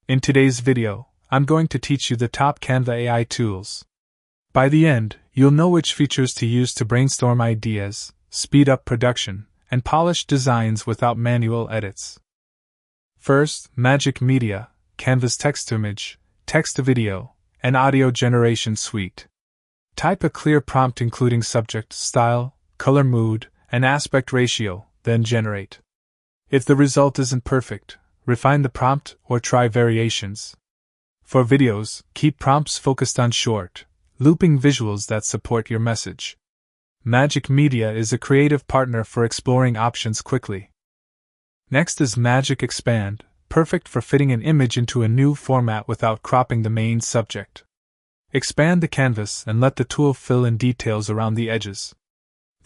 In today's video, I'm going to teach you the top Canva AI tools. By the end, you'll know which features to use to brainstorm ideas, speed up production, and polish designs without manual edits. First, Magic Media, Canva's text-to-image, text-to-video, and audio generation suite. Type a clear prompt including subject, style, color, mood, and aspect ratio, then generate. If the result isn't perfect, refine the prompt or try variations. For videos, keep prompts focused on short, looping visuals that support your message. Magic Media is a creative partner for exploring options quickly. Next is Magic Expand, perfect for fitting an image into a new format without cropping the main subject. Expand the canvas and let the tool fill in details around the edges.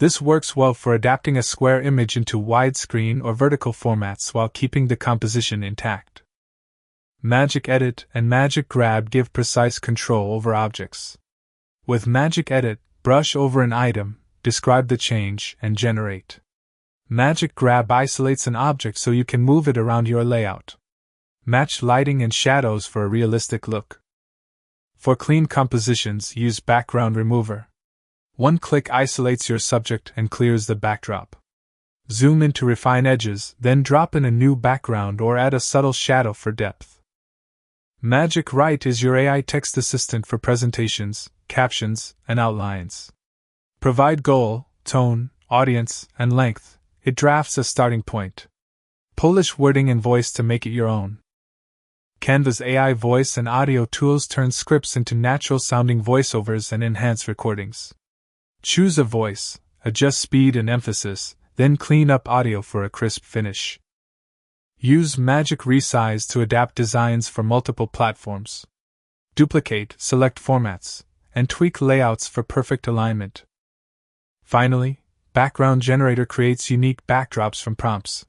This works well for adapting a square image into widescreen or vertical formats while keeping the composition intact. Magic Edit and Magic Grab give precise control over objects. With Magic Edit, brush over an item, describe the change, and generate. Magic Grab isolates an object so you can move it around your layout. Match lighting and shadows for a realistic look. For clean compositions, use Background Remover. One click isolates your subject and clears the backdrop. Zoom in to refine edges, then drop in a new background or add a subtle shadow for depth. Magic Write is your AI text assistant for presentations, captions, and outlines. Provide goal, tone, audience, and length. It drafts a starting point. Polish wording and voice to make it your own. Canva's AI voice and audio tools turn scripts into natural-sounding voiceovers and enhance recordings. Choose a voice, adjust speed and emphasis, then clean up audio for a crisp finish. Use Magic Resize to adapt designs for multiple platforms. Duplicate, select formats, and tweak layouts for perfect alignment. Finally, Background Generator creates unique backdrops from prompts.